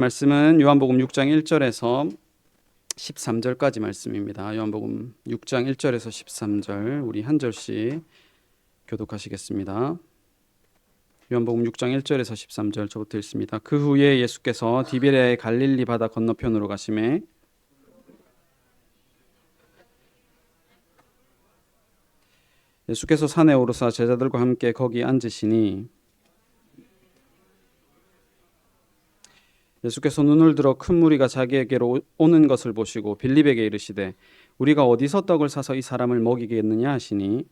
말씀은 요한복음 6장 1절에서 13절까지 말씀입니다. 요한복음 6장 1절에서 13절 우리 한 절씩 교독하시겠습니다. 요한복음 6장 1절에서 13절 저부터 읽습니다. 그 후에 예수께서 디베랴의 갈릴리 바다 건너편으로 가시매 예수께서 산에 오르사 제자들과 함께 거기 앉으시니 예수께서 눈을 들어 큰 무리가 자기에게로 오는 것을 보시고 빌립에게 이르시되 우리가 어디서 떡을 사서 이 사람을 먹이겠느냐 하시니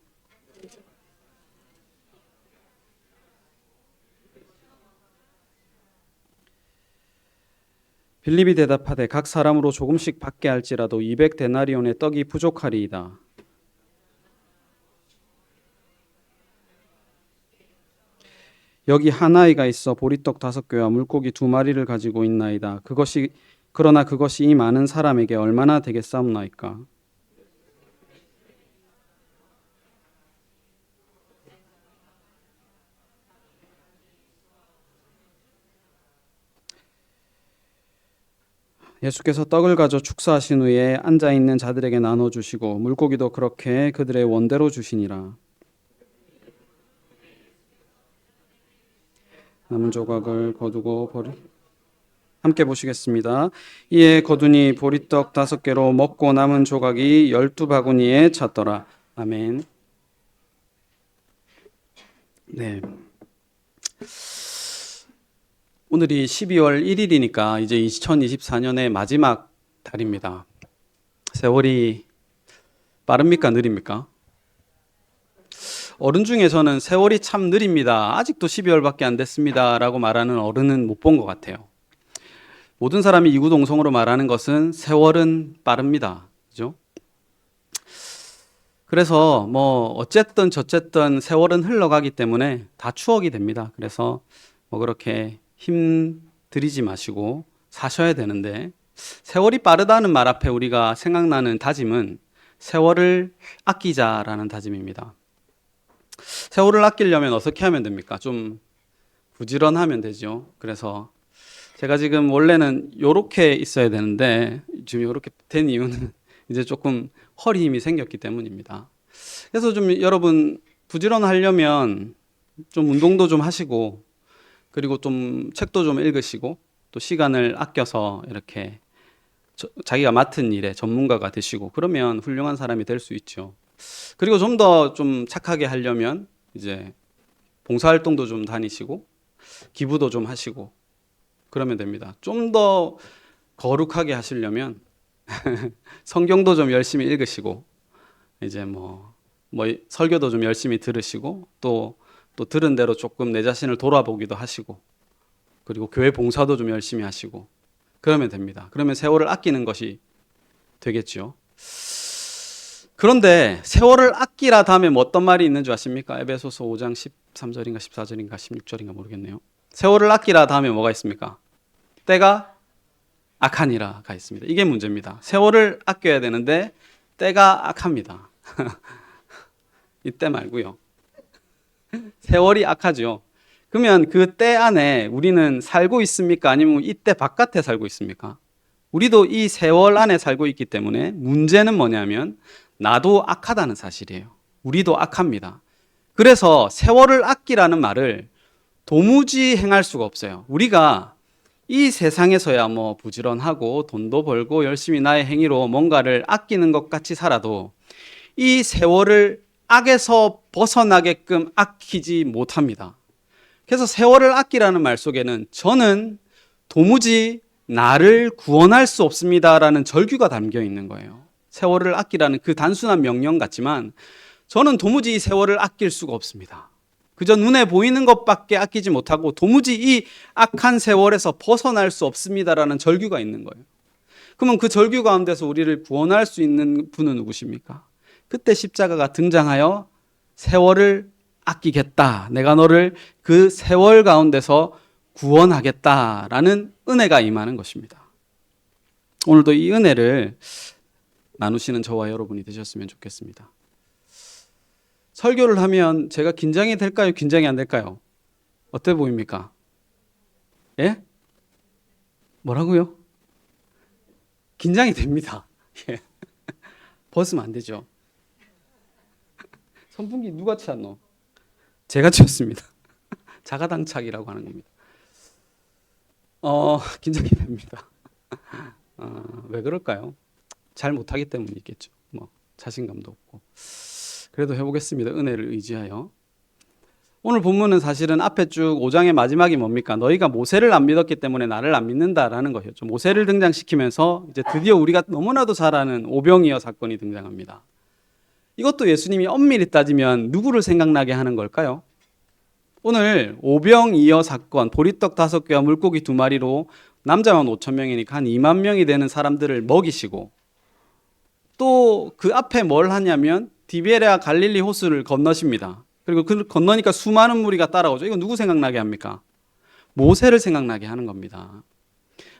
빌립이 대답하되 각 사람으로 조금씩 받게 할지라도 200데나리온의 떡이 부족하리이다. 여기 한 아이가 있어 보리떡 5개와 물고기 2마리를 가지고 있나이다. 그러나 그것이 이 많은 사람에게 얼마나 되겠사옵나이까. 예수께서 떡을 가져 축사하신 후에 앉아 있는 자들에게 나눠 주시고 물고기도 그렇게 그들의 원대로 주시니라. 남은 조각을 거두고 함께 보시겠습니다. 이에 거두니 보리떡 5개로 먹고 남은 조각이 12바구니에 찼더라. 아멘. 네. 오늘이 12월 1일이니까 이제 2024년의 마지막 달입니다. 세월이 빠릅니까? 느립니까? 어른 중에 저는 세월이 참 느립니다. 아직도 12월밖에 안 됐습니다. 라고 말하는 어른은 못 본 것 같아요. 모든 사람이 이구동성으로 말하는 것은 세월은 빠릅니다. 그죠? 그래서 어쨌든 저쨌든 세월은 흘러가기 때문에 다 추억이 됩니다. 그래서 그렇게 힘 들이지 마시고 사셔야 되는데 세월이 빠르다는 말 앞에 우리가 생각나는 다짐은 세월을 아끼자라는 다짐입니다. 세월을 아끼려면 어떻게 하면 됩니까? 좀 부지런하면 되죠. 그래서 제가 지금 원래는 이렇게 있어야 되는데 지금 이렇게 된 이유는 이제 조금 허리 힘이 생겼기 때문입니다. 그래서 좀 여러분 부지런하려면 좀 운동도 좀 하시고 그리고 좀 책도 좀 읽으시고 또 시간을 아껴서 이렇게 자기가 맡은 일에 전문가가 되시고 그러면 훌륭한 사람이 될 수 있죠. 그리고 좀 더 좀 착하게 하려면 이제 봉사활동도 좀 다니시고 기부도 좀 하시고 그러면 됩니다. 좀 더 거룩하게 하시려면 성경도 좀 열심히 읽으시고 이제 설교도 좀 열심히 들으시고 또 들은 대로 조금 내 자신을 돌아보기도 하시고 그리고 교회 봉사도 좀 열심히 하시고 그러면 됩니다. 그러면 세월을 아끼는 것이 되겠죠. 그런데 세월을 아끼라 다음에 어떤 말이 있는 줄 아십니까? 에베소서 5장 13절인가 14절인가 16절인가 모르겠네요. 세월을 아끼라 다음에 뭐가 있습니까? 때가 악하니라가 있습니다. 이게 문제입니다. 세월을 아껴야 되는데 때가 악합니다. 이때 말고요. 세월이 악하죠. 그러면 그 때 안에 우리는 살고 있습니까? 아니면 이때 바깥에 살고 있습니까? 우리도 이 세월 안에 살고 있기 때문에 문제는 뭐냐면 나도 악하다는 사실이에요. 우리도 악합니다. 그래서 세월을 아끼라는 말을 도무지 행할 수가 없어요. 우리가 이 세상에서야 부지런하고 돈도 벌고 열심히 나의 행위로 뭔가를 아끼는 것 같이 살아도 이 세월을 악에서 벗어나게끔 아끼지 못합니다. 그래서 세월을 아끼라는 말 속에는 저는 도무지 나를 구원할 수 없습니다라는 절규가 담겨 있는 거예요. 세월을 아끼라는 그 단순한 명령 같지만 저는 도무지 이 세월을 아낄 수가 없습니다. 그저 눈에 보이는 것밖에 아끼지 못하고 도무지 이 악한 세월에서 벗어날 수 없습니다라는 절규가 있는 거예요. 그러면 그 절규 가운데서 우리를 구원할 수 있는 분은 누구십니까? 그때 십자가가 등장하여 세월을 아끼겠다. 내가 너를 그 세월 가운데서 구원하겠다라는 은혜가 임하는 것입니다. 오늘도 이 은혜를 나누시는 저와 여러분이 되셨으면 좋겠습니다. 설교를 하면 제가 긴장이 될까요? 긴장이 안 될까요? 어때 보입니까? 예? 뭐라고요? 긴장이 됩니다. 예. 벗으면 안 되죠. 선풍기 누가 치웠노? 제가 치웠습니다. 자가당착이라고 하는 겁니다. 긴장이 됩니다. 왜 그럴까요? 잘 못하기 때문이겠죠. 뭐 자신감도 없고. 그래도 해보겠습니다. 은혜를 의지하여. 오늘 본문은 사실은 앞에 쭉 5장의 마지막이 뭡니까? 너희가 모세를 안 믿었기 때문에 나를 안 믿는다라는 것이었죠. 모세를 등장시키면서 이제 드디어 우리가 너무나도 잘 아는 오병이어 사건이 등장합니다. 이것도 예수님이 엄밀히 따지면 누구를 생각나게 하는 걸까요? 오늘 오병이어 사건, 보리떡 5개와 물고기 2마리로 남자만 5천 명이니까 한 2만 명이 되는 사람들을 먹이시고 또 그 앞에 뭘 하냐면 디베레아 갈릴리 호수를 건너십니다. 그리고 그 건너니까 수많은 무리가 따라오죠. 이거 누구 생각나게 합니까? 모세를 생각나게 하는 겁니다.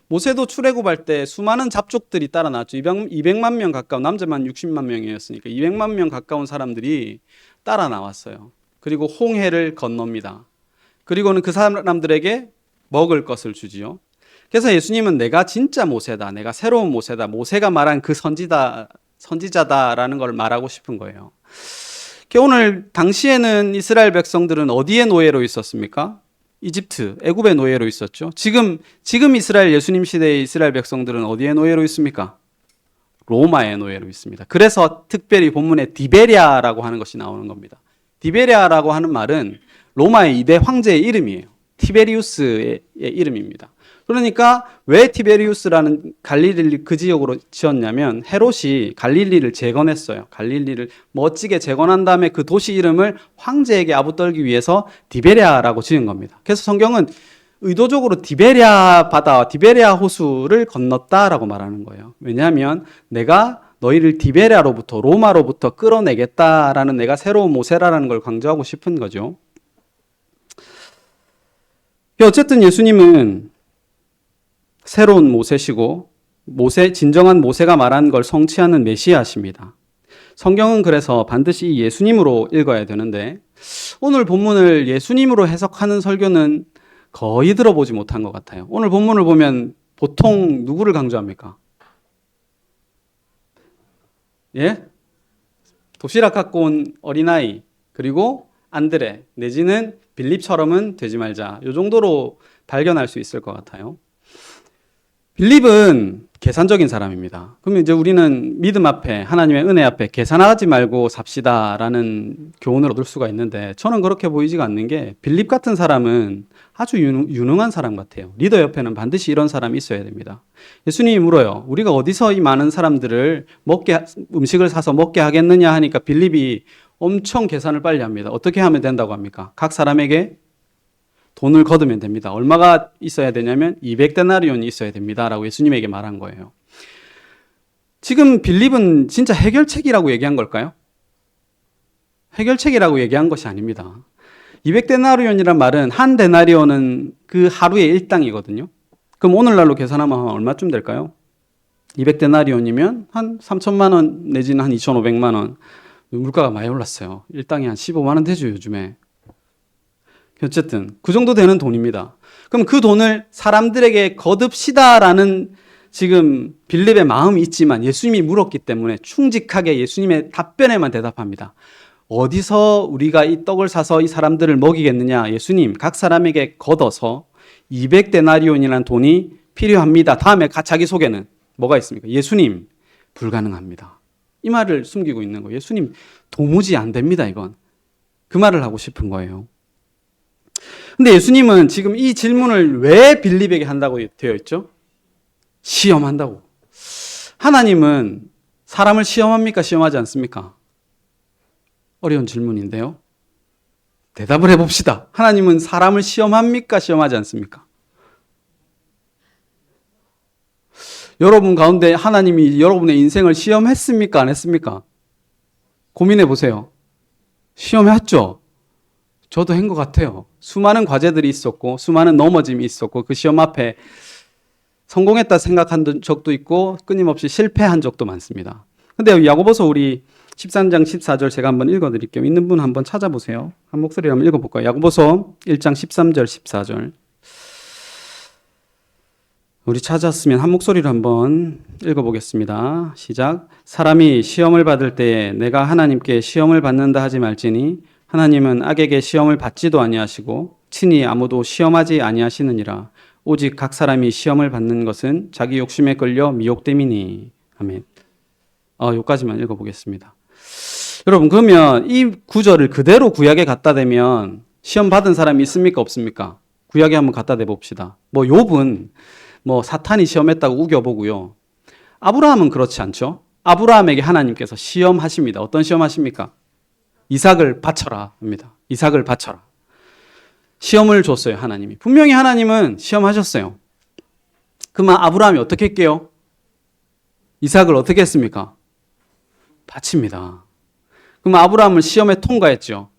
모세도 출애굽할 때 수많은 잡족들이 따라 나왔죠. 200만 명 가까운, 남자만 60만 명이었으니까 200만 명 가까운 사람들이 따라 나왔어요. 그리고 홍해를 건넙니다. 그리고는 그 사람들에게 먹을 것을 주지요. 그래서 예수님은 내가 진짜 모세다, 내가 새로운 모세다, 모세가 말한 그 선지자다라는 걸 말하고 싶은 거예요. 오늘 당시에는 이스라엘 백성들은 어디에 노예로 있었습니까? 이집트, 애굽의 노예로 있었죠. 지금 이스라엘 예수님 시대의 이스라엘 백성들은 어디에 노예로 있습니까? 로마의 노예로 있습니다. 그래서 특별히 본문에 디베리아라고 하는 것이 나오는 겁니다. 디베리아라고 하는 말은 로마의 2대 황제의 이름이에요. 티베리우스의 이름입니다. 그러니까 왜 티베리우스라는 갈릴리를 그 지역으로 지었냐면 헤롯이 갈릴리를 재건했어요. 갈릴리를 멋지게 재건한 다음에 그 도시 이름을 황제에게 아부떨기 위해서 디베리아라고 지은 겁니다. 그래서 성경은 의도적으로 디베리아 바다와 디베리아 호수를 건넜다라고 말하는 거예요. 왜냐하면 내가 너희를 디베리아로부터 로마로부터 끌어내겠다라는 내가 새로운 모세라는 걸 강조하고 싶은 거죠. 어쨌든 예수님은 새로운 모세시고 진정한 모세가 말한 걸 성취하는 메시아십니다. 성경은 그래서 반드시 예수님으로 읽어야 되는데 오늘 본문을 예수님으로 해석하는 설교는 거의 들어보지 못한 것 같아요. 오늘 본문을 보면 보통 누구를 강조합니까? 예? 도시락 갖고 온 어린아이, 그리고 안드레 내지는 빌립처럼은 되지 말자. 이 정도로 발견할 수 있을 것 같아요. 빌립은 계산적인 사람입니다. 그러면 이제 우리는 믿음 앞에, 하나님의 은혜 앞에 계산하지 말고 삽시다라는 교훈을 얻을 수가 있는데 저는 그렇게 보이지가 않는 게 빌립 같은 사람은 아주 유능한 사람 같아요. 리더 옆에는 반드시 이런 사람이 있어야 됩니다. 예수님이 물어요. 우리가 어디서 이 많은 사람들을 음식을 사서 먹게 하겠느냐 하니까 빌립이 엄청 계산을 빨리 합니다. 어떻게 하면 된다고 합니까? 각 사람에게 돈을 거두면 됩니다. 얼마가 있어야 되냐면 200데나리온이 있어야 됩니다라고 예수님에게 말한 거예요. 지금 빌립은 진짜 해결책이라고 얘기한 걸까요? 해결책이라고 얘기한 것이 아닙니다. 200데나리온이란 말은 한 데나리온은 그 하루의 일당이거든요. 그럼 오늘날로 계산하면 얼마쯤 될까요? 200데나리온이면 한 3천만 원 내지는 한 2,500만 원. 물가가 많이 올랐어요. 일당이 한 15만 원 되죠, 요즘에. 어쨌든 그 정도 되는 돈입니다. 그럼 그 돈을 사람들에게 거둡시다라는 지금 빌립의 마음이 있지만 예수님이 물었기 때문에 충직하게 예수님의 답변에만 대답합니다. 어디서 우리가 이 떡을 사서 이 사람들을 먹이겠느냐? 예수님, 각 사람에게 걷어서 200데나리온이라는 돈이 필요합니다. 다음에 자기 소개는 뭐가 있습니까? 예수님, 불가능합니다. 이 말을 숨기고 있는 거예요. 예수님, 도무지 안 됩니다, 이건. 그 말을 하고 싶은 거예요. 근데 예수님은 지금 이 질문을 왜 빌립에게 한다고 되어 있죠? 시험한다고. 하나님은 사람을 시험합니까? 시험하지 않습니까? 어려운 질문인데요. 대답을 해봅시다. 하나님은 사람을 시험합니까? 시험하지 않습니까? 여러분 가운데 하나님이 여러분의 인생을 시험했습니까? 안 했습니까? 고민해 보세요. 시험했죠? 저도 한 것 같아요. 수많은 과제들이 있었고 수많은 넘어짐이 있었고 그 시험 앞에 성공했다 생각한 적도 있고 끊임없이 실패한 적도 많습니다. 근데 야고보서 우리 13장 14절 제가 한번 읽어드릴게요. 있는 분 한번 찾아보세요. 한 목소리로 한번 읽어볼까요? 야고보서 1장 13절 14절 우리 찾았으면 한 목소리로 한번 읽어보겠습니다. 시작. 사람이 시험을 받을 때에 내가 하나님께 시험을 받는다 하지 말지니 하나님은 악에게 시험을 받지도 아니하시고 친히 아무도 시험하지 아니하시느니라. 오직 각 사람이 시험을 받는 것은 자기 욕심에 끌려 미혹됨이니. 아멘. 여기까지만 읽어보겠습니다. 여러분, 그러면 이 구절을 그대로 구약에 갖다 대면 시험 받은 사람이 있습니까? 없습니까? 구약에 한번 갖다 대봅시다. 욥은 사탄이 시험했다고 우겨보고요. 아브라함은 그렇지 않죠? 아브라함에게 하나님께서 시험하십니다. 어떤 시험하십니까? 이삭을 바쳐라 합니다. 이삭을 바쳐라. 시험을 줬어요, 하나님이. 분명히 하나님은 시험하셨어요. 그러면 아브라함이 어떻게 할게요? 이삭을 어떻게 했습니까? 바칩니다. 그러면 아브라함은 시험에 통과했죠.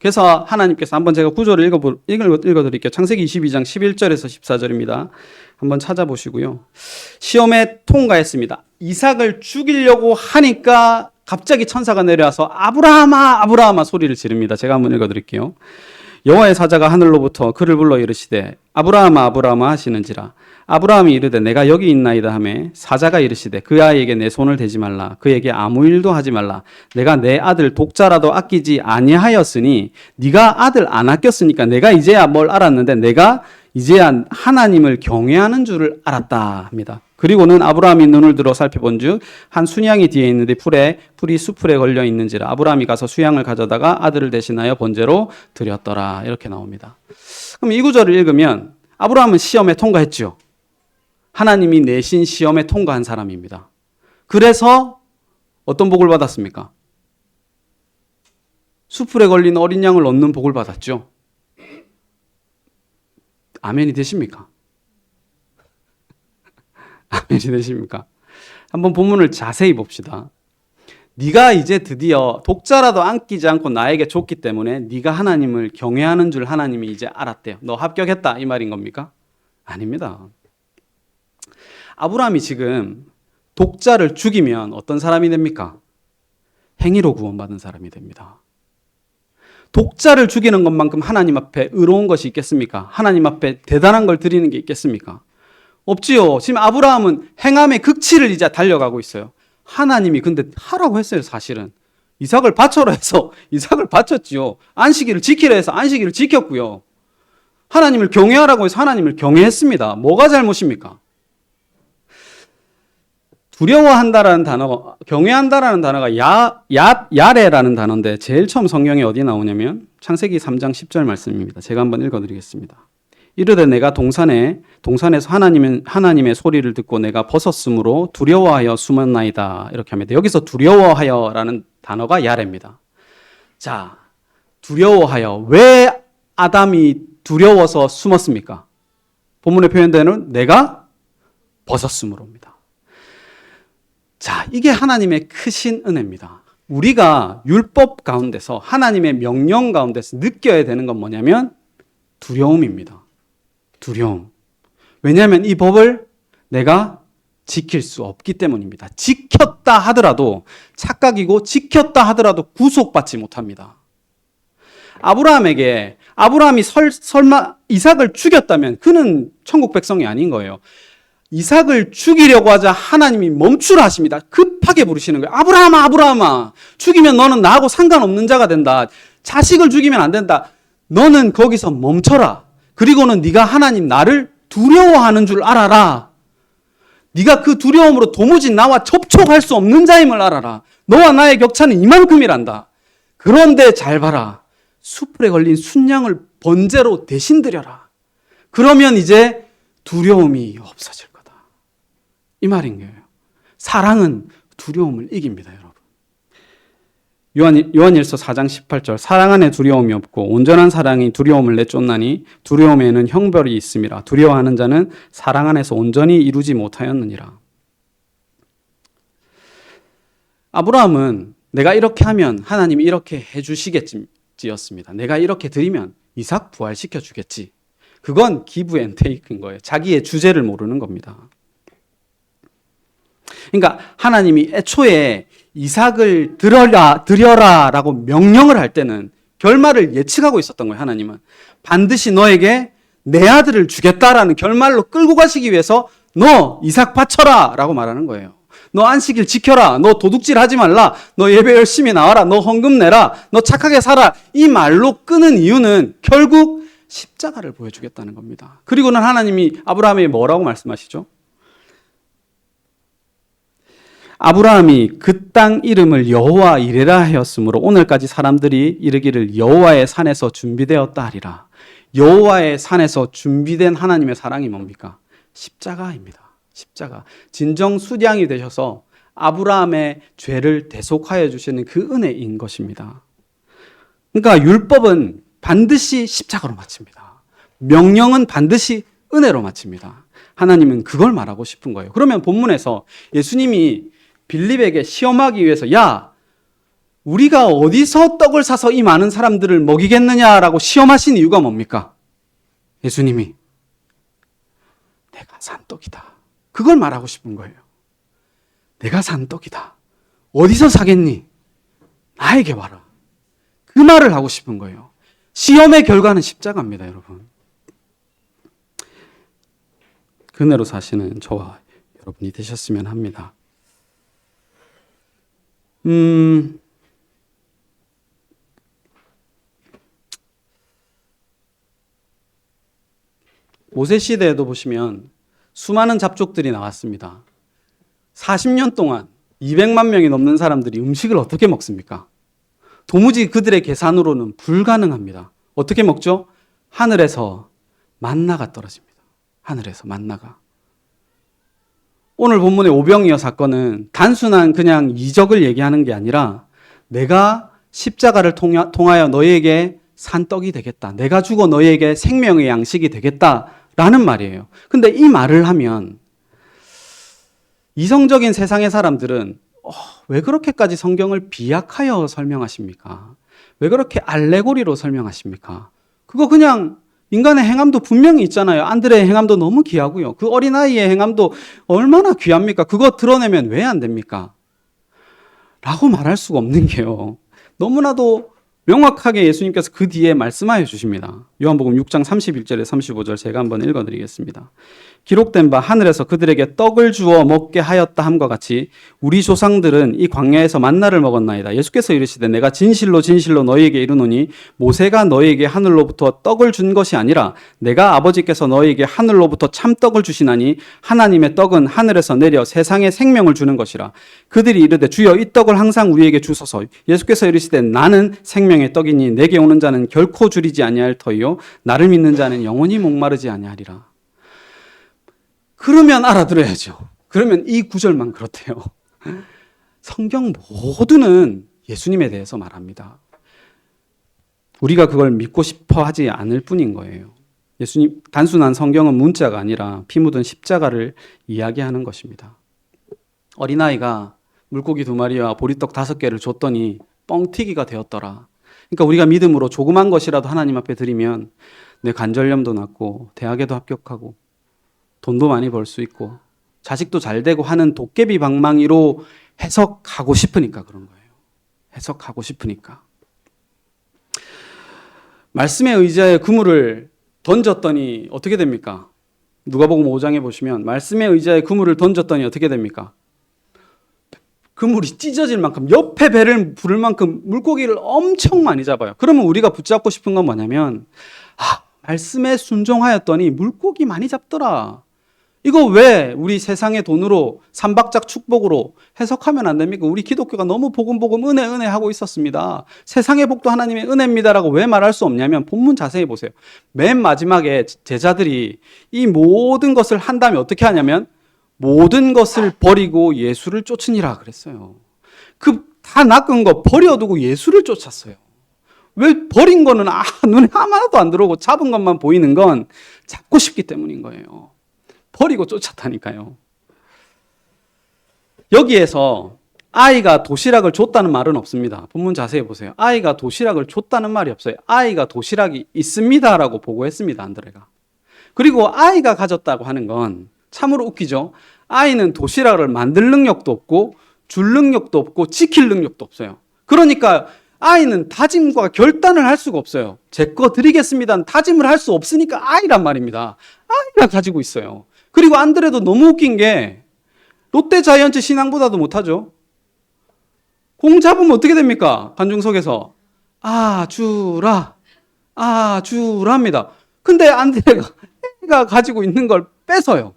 그래서 하나님께서 한번 제가 구절을 읽어드릴게요. 창세기 22장 11절에서 14절입니다. 한번 찾아보시고요. 시험에 통과했습니다. 이삭을 죽이려고 하니까 갑자기 천사가 내려와서 아브라함아 아브라함아 소리를 지릅니다. 제가 한번 읽어드릴게요. 여호와의 사자가 하늘로부터 그를 불러 이르시되 아브라함아 아브라함아 하시는지라. 아브라함이 이르되 내가 여기 있나이다 하매 사자가 이르시되 그 아이에게 내 손을 대지 말라. 그에게 아무 일도 하지 말라. 내가 내 아들 독자라도 아끼지 아니하였으니 네가 아들 안 아꼈으니까 내가 이제야 뭘 알았는데 내가 이제야 하나님을 경외하는 줄을 알았다 합니다. 그리고는 아브라함이 눈을 들어 살펴본즉 한 순양이 뒤에 있는데 풀이 수풀에 걸려 있는지라. 아브라함이 가서 수양을 가져다가 아들을 대신하여 번제로 드렸더라. 이렇게 나옵니다. 그럼 이 구절을 읽으면 아브라함은 시험에 통과했죠. 하나님이 내신 시험에 통과한 사람입니다. 그래서 어떤 복을 받았습니까? 수풀에 걸린 어린 양을 얻는 복을 받았죠. 아멘이 되십니까? 아멘이 되십니까? 한번 본문을 자세히 봅시다. 네가 이제 드디어 독자라도 안기지 않고 나에게 줬기 때문에 네가 하나님을 경외하는 줄 하나님이 이제 알았대요. 너 합격했다 이 말인 겁니까? 아닙니다. 아브라함이 지금 독자를 죽이면 어떤 사람이 됩니까? 행위로 구원받은 사람이 됩니다. 독자를 죽이는 것만큼 하나님 앞에 의로운 것이 있겠습니까? 하나님 앞에 대단한 걸 드리는 게 있겠습니까? 없지요. 지금 아브라함은 행함의 극치를 이제 달려가고 있어요. 하나님이 근데 하라고 했어요, 사실은. 이삭을 바쳐라 해서 이삭을 바쳤지요. 안식일을 지키라 해서 안식일을 지켰고요. 하나님을 경외하라고 해서 하나님을 경외했습니다. 뭐가 잘못입니까? 두려워한다라는 단어가, 경외한다라는 단어가 야레라는 단어인데 제일 처음 성경에 어디 나오냐면 창세기 3장 10절 말씀입니다. 제가 한번 읽어드리겠습니다. 이르되 내가 동산에서 하나님의 소리를 듣고 내가 벗었으므로 두려워하여 숨었나이다. 이렇게 합니다. 여기서 두려워하여라는 단어가 야레입니다. 자, 두려워하여. 왜 아담이 두려워서 숨었습니까? 본문에 표현되는 내가 벗었으므로입니다. 자, 이게 하나님의 크신 은혜입니다. 우리가 율법 가운데서 하나님의 명령 가운데서 느껴야 되는 건 뭐냐면 두려움입니다. 두려움. 왜냐하면 이 법을 내가 지킬 수 없기 때문입니다. 지켰다 하더라도 착각이고 지켰다 하더라도 구속받지 못합니다. 아브라함이 설마 이삭을 죽였다면 그는 천국 백성이 아닌 거예요. 이삭을 죽이려고 하자 하나님이 멈추라 하십니다. 급하게 부르시는 거예요. 아브라함아, 아브라함아, 죽이면 너는 나하고 상관없는 자가 된다. 자식을 죽이면 안 된다. 너는 거기서 멈춰라. 그리고는 네가 하나님 나를 두려워하는 줄 알아라. 네가 그 두려움으로 도무지 나와 접촉할 수 없는 자임을 알아라. 너와 나의 격차는 이만큼이란다. 그런데 잘 봐라. 수풀에 걸린 순양을 번제로 대신 드려라. 그러면 이제 두려움이 없어질 거다. 이 말인 거예요. 사랑은 두려움을 이깁니다, 여러분. 요한일서 4장 18절 사랑 안에 두려움이 없고 온전한 사랑이 두려움을 내쫓나니 두려움에는 형벌이 있음이라. 두려워하는 자는 사랑 안에서 온전히 이루지 못하였느니라. 아브라함은 내가 이렇게 하면 하나님이 이렇게 해주시겠지였습니다. 내가 이렇게 드리면 이삭 부활시켜 주겠지. 그건 기브 앤 테이크인 거예요. 자기의 주제를 모르는 겁니다. 그러니까 하나님이 애초에 이삭을 드려라라고 명령을 할 때는 결말을 예측하고 있었던 거예요. 하나님은 반드시 너에게 내 아들을 주겠다라는 결말로 끌고 가시기 위해서 너 이삭 바쳐라 라고 말하는 거예요. 너 안식일 지켜라. 너 도둑질 하지 말라. 너 예배 열심히 나와라. 너 헌금 내라. 너 착하게 살아. 이 말로 끄는 이유는 결국 십자가를 보여주겠다는 겁니다. 그리고는 하나님이 아브라함에게 뭐라고 말씀하시죠? 아브라함이 그 땅 이름을 여호와 이레라 하였으므로 오늘까지 사람들이 이르기를 여호와의 산에서 준비되었다 하리라. 여호와의 산에서 준비된 하나님의 사랑이 뭡니까? 십자가입니다. 십자가. 진정 수량이 되셔서 아브라함의 죄를 대속하여 주시는 그 은혜인 것입니다. 그러니까 율법은 반드시 십자가로 마칩니다. 명령은 반드시 은혜로 마칩니다. 하나님은 그걸 말하고 싶은 거예요. 그러면 본문에서 예수님이 빌립에게 시험하기 위해서 야, 우리가 어디서 떡을 사서 이 많은 사람들을 먹이겠느냐라고 시험하신 이유가 뭡니까? 예수님이 내가 산 떡이다. 그걸 말하고 싶은 거예요. 내가 산 떡이다. 어디서 사겠니? 나에게 와라. 그 말을 하고 싶은 거예요. 시험의 결과는 십자가입니다, 여러분. 그네로 사시는 저와 여러분이 되셨으면 합니다. 모세 시대에도 보시면 수많은 잡족들이 나왔습니다. 40년 동안 200만 명이 넘는 사람들이 음식을 어떻게 먹습니까? 도무지 그들의 계산으로는 불가능합니다. 어떻게 먹죠? 하늘에서 만나가 떨어집니다. 하늘에서 만나가. 오늘 본문의 오병이어 사건은 단순한 그냥 이적을 얘기하는 게 아니라 내가 십자가를 통하여 너희에게 산 떡이 되겠다. 내가 죽어 너희에게 생명의 양식이 되겠다라는 말이에요. 근데 이 말을 하면 이성적인 세상의 사람들은 왜 그렇게까지 성경을 비약하여 설명하십니까? 왜 그렇게 알레고리로 설명하십니까? 그거 그냥 인간의 행함도 분명히 있잖아요. 안드레의 행함도 너무 귀하고요. 그 어린아이의 행함도 얼마나 귀합니까? 그거 드러내면 왜 안 됩니까? 라고 말할 수가 없는 게요. 너무나도 명확하게 예수님께서 그 뒤에 말씀하여 주십니다. 요한복음 6장 31절에 35절 제가 한번 읽어드리겠습니다. 기록된 바 하늘에서 그들에게 떡을 주어 먹게 하였다 함과 같이 우리 조상들은 이 광야에서 만나를 먹었나이다. 예수께서 이르시되 내가 진실로 진실로 너희에게 이르노니 모세가 너희에게 하늘로부터 떡을 준 것이 아니라 내가 아버지께서 너희에게 하늘로부터 참떡을 주시나니 하나님의 떡은 하늘에서 내려 세상에 생명을 주는 것이라. 그들이 이르되 주여 이 떡을 항상 우리에게 주소서. 예수께서 이르시되 나는 생명의 떡이니 내게 오는 자는 결코 줄이지 아니할 터이요 나를 믿는 자는 영원히 목마르지 아니하리라. 그러면 알아들어야죠. 그러면 이 구절만 그렇대요. 성경 모두는 예수님에 대해서 말합니다. 우리가 그걸 믿고 싶어 하지 않을 뿐인 거예요. 예수님, 단순한 성경은 문자가 아니라 피 묻은 십자가를 이야기하는 것입니다. 어린아이가 물고기 2마리와 보리떡 5개를 줬더니 뻥튀기가 되었더라. 그러니까 우리가 믿음으로 조그만 것이라도 하나님 앞에 드리면 내 관절염도 낫고 대학에도 합격하고 돈도 많이 벌 수 있고 자식도 잘 되고 하는 도깨비 방망이로 해석하고 싶으니까 그런 거예요. 해석하고 싶으니까. 말씀의 의자에 그물을 던졌더니 어떻게 됩니까? 누가복음 5장에 보시면 말씀의 의자에 그물을 던졌더니 어떻게 됩니까? 그물이 찢어질 만큼 옆에 배를 부를 만큼 물고기를 엄청 많이 잡아요. 그러면 우리가 붙잡고 싶은 건 뭐냐면 말씀에 순종하였더니 물고기 많이 잡더라. 이거 왜 우리 세상의 돈으로 삼박작 축복으로 해석하면 안 됩니까? 우리 기독교가 너무 복음 은혜 하고 있었습니다. 세상의 복도 하나님의 은혜입니다라고 왜 말할 수 없냐면 본문 자세히 보세요. 맨 마지막에 제자들이 이 모든 것을 한 다음에 어떻게 하냐면 모든 것을 버리고 예수를 쫓으니라 그랬어요. 그 다 낚은 거 버려두고 예수를 쫓았어요. 왜 버린 거는 눈에 하나도 안 들어오고 잡은 것만 보이는 건 잡고 싶기 때문인 거예요. 버리고 쫓았다니까요. 여기에서 아이가 도시락을 줬다는 말은 없습니다. 본문 자세히 보세요. 아이가 도시락을 줬다는 말이 없어요. 아이가 도시락이 있습니다라고 보고했습니다. 안드레가. 그리고 아이가 가졌다고 하는 건 참으로 웃기죠. 아이는 도시락을 만들 능력도 없고 줄 능력도 없고 지킬 능력도 없어요. 그러니까 아이는 다짐과 결단을 할 수가 없어요. 제 거 드리겠습니다는 다짐을 할 수 없으니까 아이란 말입니다. 아이가 가지고 있어요. 그리고 안드레도 너무 웃긴 게 롯데 자이언츠 신앙보다도 못하죠. 공 잡으면 어떻게 됩니까? 관중석에서 주라 합니다. 근데 안드레가 애가 가지고 있는 걸 뺏어요.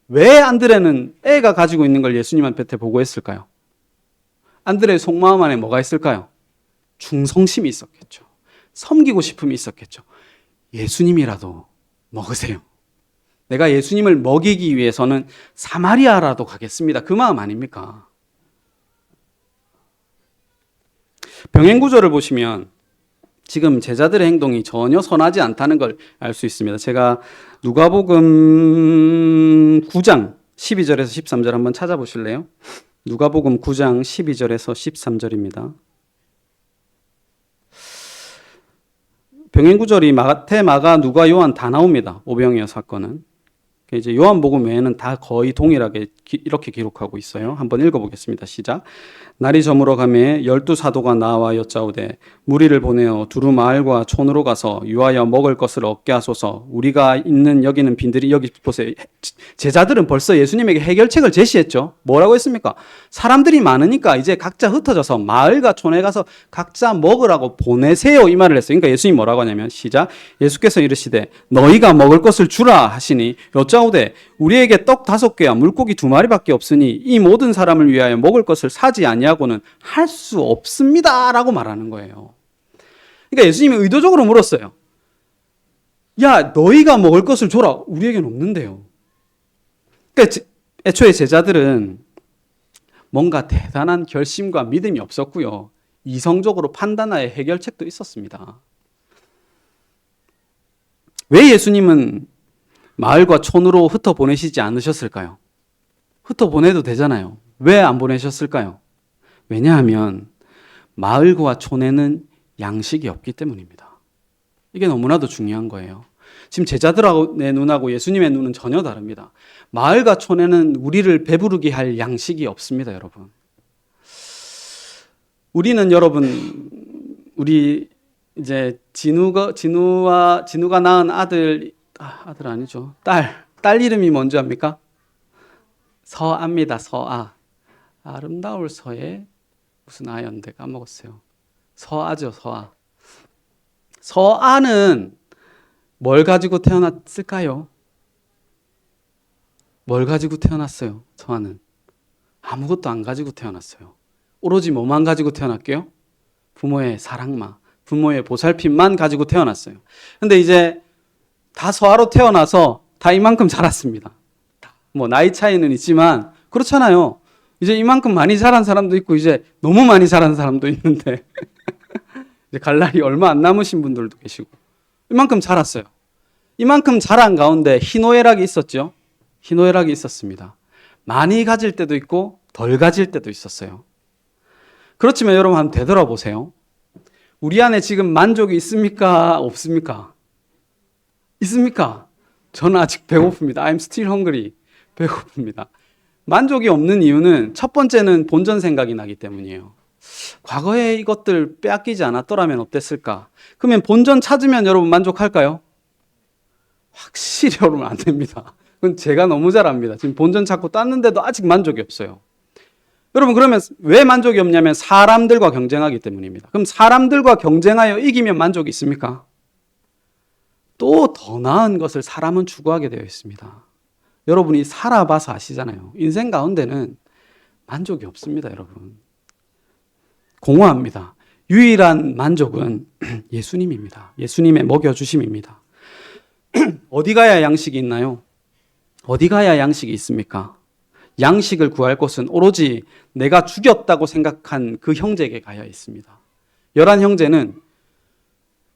왜 안드레는 애가 가지고 있는 걸 예수님한테 보고했을까요? 안드레의 속마음 안에 뭐가 있을까요? 충성심이 있었겠죠. 섬기고 싶음이 있었겠죠. 예수님이라도 먹으세요. 내가 예수님을 먹이기 위해서는 사마리아라도 가겠습니다. 그 마음 아닙니까? 병행 구조를 보시면 지금 제자들의 행동이 전혀 선하지 않다는 걸 알 수 있습니다. 제가 누가복음 9장 12절에서 13절 한번 찾아보실래요? 누가복음 9장 12절에서 13절입니다. 병행 구절이 마태, 마가, 누가, 요한 다 나옵니다. 오병이어 사건은. 이제 요한복음 외에는 다 거의 동일하게 이렇게 기록하고 있어요. 한번 읽어보겠습니다. 시작. 날이 저물어 가매 12 사도가 나와 여짜오되 무리를 보내어 두루 마을과 촌으로 가서 유하여 먹을 것을 얻게 하소서. 우리가 있는 여기는 빈들이 여기 보세요. 제자들은 벌써 예수님에게 해결책을 제시했죠. 뭐라고 했습니까? 사람들이 많으니까 이제 각자 흩어져서 마을과 촌에 가서 각자 먹으라고 보내세요. 이 말을 했어요. 그러니까 예수님이 뭐라고 하냐면 시작. 예수께서 이르시되 너희가 먹을 것을 주라 하시니 여짜오되 우리에게 떡 5개와 물고기 2마리밖에 없으니 이 모든 사람을 위하여 먹을 것을 사지 아니하고는 할 수 없습니다 라고 말하는 거예요. 그러니까 예수님이 의도적으로 물었어요. 야, 너희가 먹을 것을 줘라. 우리에게는 없는데요. 그러니까 애초에 제자들은 뭔가 대단한 결심과 믿음이 없었고요. 이성적으로 판단하여 해결책도 있었습니다. 왜 예수님은 마을과 촌으로 흩어 보내시지 않으셨을까요? 흩어 보내도 되잖아요. 왜 안 보내셨을까요? 왜냐하면 마을과 촌에는 양식이 없기 때문입니다. 이게 너무나도 중요한 거예요. 지금 제자들하고 내 눈하고 예수님의 눈은 전혀 다릅니다. 마을과 촌에는 우리를 배부르게 할 양식이 없습니다, 여러분. 우리는 여러분, 우리 이제 진우가 낳은 아들 아니죠. 딸 이름이 뭔지 압니까? 서아입니다. 서아. 아름다울 서에 무슨 아였는데 까먹었어요. 서아죠, 서아. 서아는 뭘 가지고 태어났을까요? 뭘 가지고 태어났어요? 서아는 아무것도 안 가지고 태어났어요. 오로지 뭐만 가지고 태어났게요? 부모의 사랑만, 부모의 보살핌만 가지고 태어났어요. 근데 이제 다 서아로 태어나서 다 이만큼 자랐습니다. 뭐 나이 차이는 있지만 그렇잖아요. 이제 이만큼 많이 자란 사람도 있고 이제 너무 많이 자란 사람도 있는데 이제 갈 날이 얼마 안 남으신 분들도 계시고 이만큼 자랐어요. 이만큼 자란 가운데 희노애락이 있었죠. 희노애락이 있었습니다. 많이 가질 때도 있고 덜 가질 때도 있었어요. 그렇지만 여러분 한번 되돌아보세요. 우리 안에 지금 만족이 있습니까? 없습니까? 있습니까? 저는 아직 배고픕니다. I'm still hungry. 배고픕니다. 만족이 없는 이유는 첫 번째는 본전 생각이 나기 때문이에요. 과거에 이것들 빼앗기지 않았더라면 어땠을까? 그러면 본전 찾으면 여러분 만족할까요? 확실히 여러분 안 됩니다. 그건 제가 너무 잘 압니다. 지금 본전 찾고 땄는데도 아직 만족이 없어요. 여러분 그러면 왜 만족이 없냐면 사람들과 경쟁하기 때문입니다. 그럼 사람들과 경쟁하여 이기면 만족이 있습니까? 또 더 나은 것을 사람은 추구하게 되어 있습니다. 여러분이 살아봐서 아시잖아요. 인생 가운데는 만족이 없습니다, 여러분. 공허합니다. 유일한 만족은 예수님입니다. 예수님의 먹여주심입니다. 어디 가야 양식이 있나요? 어디 가야 양식이 있습니까? 양식을 구할 곳은 오로지 내가 죽였다고 생각한 그 형제에게 가야 있습니다. 11형제는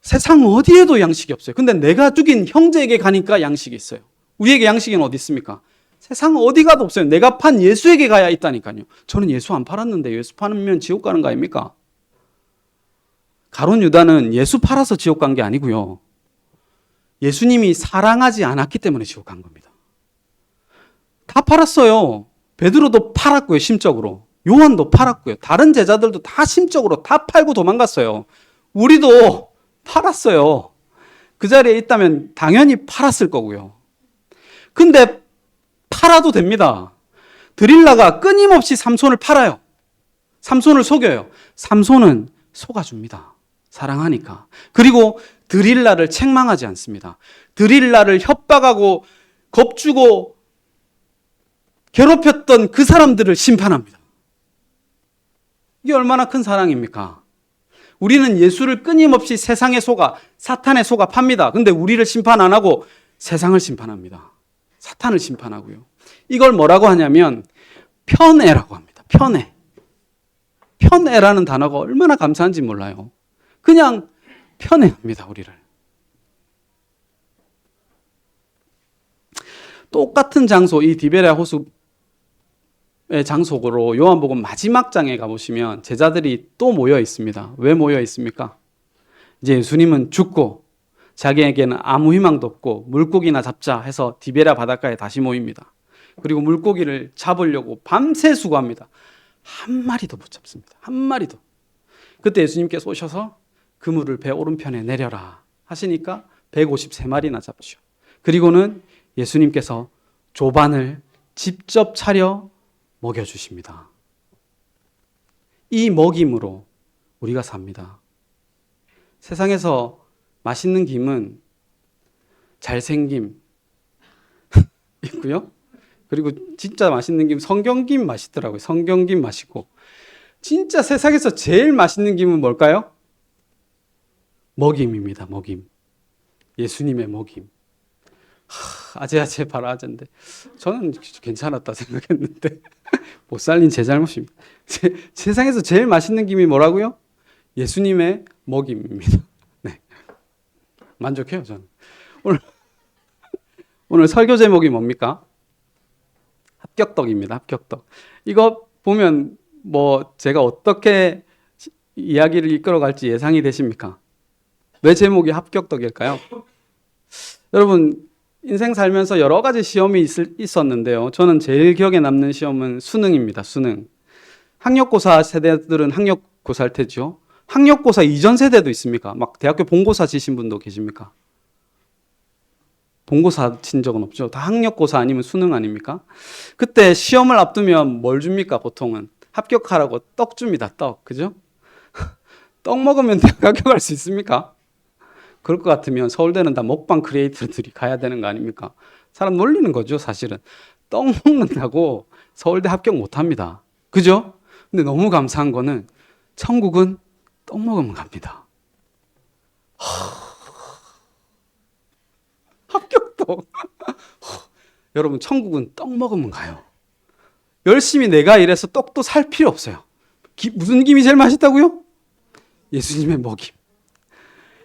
세상 어디에도 양식이 없어요. 근데 내가 죽인 형제에게 가니까 양식이 있어요. 우리에게 양식은 어디 있습니까? 세상 어디 가도 없어요. 내가 판 예수에게 가야 있다니까요. 저는 예수 안 팔았는데 예수 팔면 지옥 가는 거 아닙니까? 가룟 유다는 예수 팔아서 지옥 간 게 아니고요. 예수님이 사랑하지 않았기 때문에 지옥 간 겁니다. 다 팔았어요. 베드로도 팔았고요, 심적으로. 요한도 팔았고요. 다른 제자들도 다 심적으로 다 팔고 도망갔어요. 우리도 팔았어요. 그 자리에 있다면 당연히 팔았을 거고요. 근데 팔아도 됩니다. 드릴라가 끊임없이 삼손을 팔아요. 삼손을 속여요. 삼손은 속아줍니다. 사랑하니까. 그리고 드릴라를 책망하지 않습니다. 드릴라를 협박하고 겁주고 괴롭혔던 그 사람들을 심판합니다. 이게 얼마나 큰 사랑입니까? 우리는 예수를 끊임없이 세상에 속아, 사탄에 속아 팝니다. 근데 우리를 심판 안 하고 세상을 심판합니다. 사탄을 심판하고요. 이걸 뭐라고 하냐면 편애라고 합니다. 편애. 편애라는 단어가 얼마나 감사한지 몰라요. 그냥 편애합니다, 우리를. 똑같은 장소, 이 디베랴 호수의 장소로 요한복음 마지막 장에 가보시면 제자들이 또 모여 있습니다. 왜 모여 있습니까? 이제 예수님은 죽고 자기에게는 아무 희망도 없고 물고기나 잡자 해서 디베랴 바닷가에 다시 모입니다. 그리고 물고기를 잡으려고 밤새 수고합니다. 한 마리도 못 잡습니다. 한 마리도. 그때 예수님께서 오셔서 그물을 배 오른편에 내려라 하시니까 153마리나 잡죠. 그리고는 예수님께서 조반을 직접 차려 먹여주십니다. 이 먹임으로 우리가 삽니다. 세상에서 맛있는 김은 잘생김 있고요. 그리고 진짜 맛있는 김, 성경김 맛있더라고요. 성경김 맛있고. 진짜 세상에서 제일 맛있는 김은 뭘까요? 먹임입니다. 먹임. 예수님의 먹임. 아재아재 바라아재인데 저는 괜찮았다 생각했는데 못 살린 제 잘못입니다. 세상에서 제일 맛있는 김이 뭐라고요? 예수님의 먹임입니다. 네. 만족해요, 저는. 오늘 설교 제목이 뭡니까? 합격덕입니다. 합격덕. 이거 보면 뭐 제가 어떻게 이야기를 이끌어갈지 예상이 되십니까? 왜 제목이 합격덕일까요? 여러분 인생 살면서 여러 가지 시험이 있었는데요. 저는 제일 기억에 남는 시험은 수능입니다. 수능. 학력고사 세대들은 학력고사일 테죠. 학력고사 이전 세대도 있습니까? 막 대학교 본고사 치신 분도 계십니까? 본고사 친 적은 없죠. 다 학력고사 아니면 수능 아닙니까? 그때 시험을 앞두면 뭘 줍니까? 보통은 합격하라고 떡 줍니다. 떡. 그죠? 떡 먹으면 대학 합격할 수 있습니까? 그럴 것 같으면 서울대는 다 먹방 크리에이터들이 가야 되는 거 아닙니까? 사람 놀리는 거죠, 사실은. 떡 먹는다고 서울대 합격 못 합니다. 그죠? 근데 너무 감사한 거는 천국은 떡 먹으면 갑니다. 합격도. 여러분, 천국은 떡 먹으면 가요. 열심히 내가 일해서 떡도 살 필요 없어요. 무슨 김이 제일 맛있다고요? 예수님의 먹임.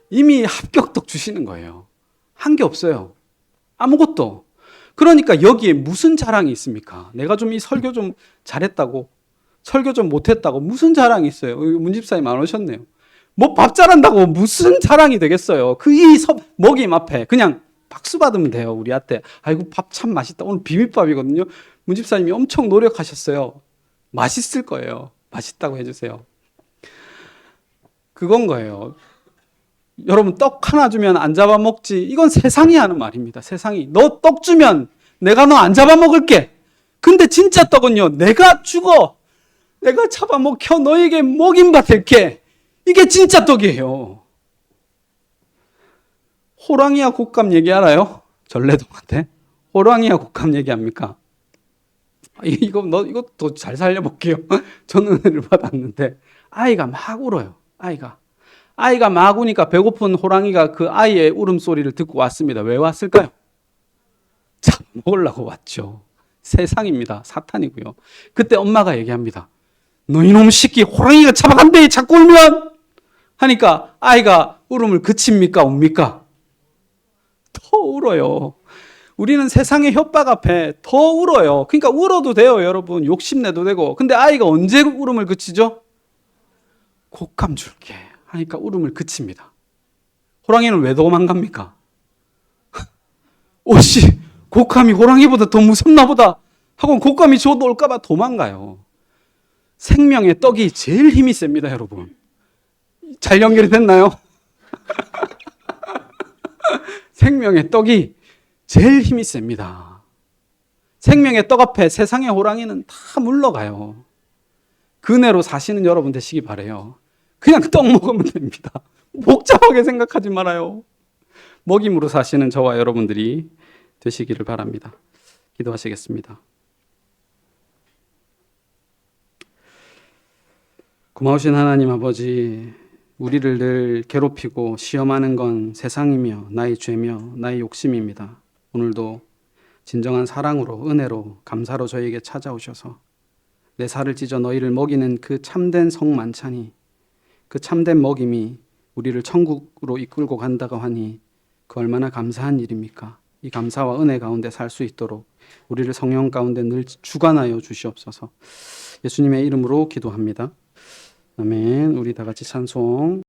이미 합격덕 주시는 거예요. 한 게 없어요. 아무것도. 그러니까 여기에 무슨 자랑이 있습니까? 내가 좀 이 설교 좀 잘했다고, 설교 좀 못했다고 무슨 자랑이 있어요? 문집사님 안 오셨네요. 뭐 밥 잘한다고 무슨 자랑이 되겠어요? 그 이 먹임 앞에 그냥 박수 받으면 돼요. 우리한테. 아이고 밥 참 맛있다. 오늘 비빔밥이거든요. 문집사님이 엄청 노력하셨어요. 맛있을 거예요. 맛있다고 해주세요. 그건 거예요. 여러분 떡 하나 주면 안 잡아먹지. 이건 세상이 하는 말입니다. 세상이. 너 떡 주면 내가 너 안 잡아먹을게. 근데 진짜 떡은요. 내가 죽어. 내가 잡아먹혀 너에게 먹임바 될게. 이게 진짜 떡이에요. 호랑이와 곶감 얘기 알아요? 전래동한테. 호랑이와 곶감 얘기합니까? 이것도 잘 살려볼게요. 저는 은혜를 받았는데 아이가 막 울어요. 아이가 막 우니까 배고픈 호랑이가 그 아이의 울음소리를 듣고 왔습니다. 왜 왔을까요? 잡아먹으려고 왔죠. 세상입니다. 사탄이고요. 그때 엄마가 얘기합니다. 너 이놈 새끼 호랑이가 잡아간대 자꾸 울면 하니까 아이가 울음을 그칩니까? 웁니까? 더 울어요. 우리는 세상의 협박 앞에 더 울어요. 그러니까 울어도 돼요, 여러분. 욕심내도 되고. 근데 아이가 언제 울음을 그치죠? 곶감 줄게 하니까 울음을 그칩니다. 호랑이는 왜 도망갑니까? 오씨, 곶감이 호랑이보다 더 무섭나 보다 하고 곶감이 저도 올까봐 도망가요. 생명의 떡이 제일 힘이 셉니다, 여러분. 잘 연결이 됐나요? 생명의 떡이 제일 힘이 셉니다. 생명의 떡 앞에 세상의 호랑이는 다 물러가요. 그네로 사시는 여러분 되시기 바래요. 그냥 떡 먹으면 됩니다. 복잡하게 생각하지 말아요. 먹임으로 사시는 저와 여러분들이 되시기를 바랍니다. 기도하시겠습니다. 고마우신 하나님 아버지, 우리를 늘 괴롭히고 시험하는 건 세상이며 나의 죄며 나의 욕심입니다. 오늘도 진정한 사랑으로 은혜로 감사로 저에게 찾아오셔서 내 살을 찢어 너희를 먹이는 그 참된 성만찬이, 그 참된 먹임이 우리를 천국으로 이끌고 간다고 하니 그 얼마나 감사한 일입니까? 이 감사와 은혜 가운데 살 수 있도록 우리를 성령 가운데 늘 주관하여 주시옵소서. 예수님의 이름으로 기도합니다. 아멘. 우리 다 같이 찬송.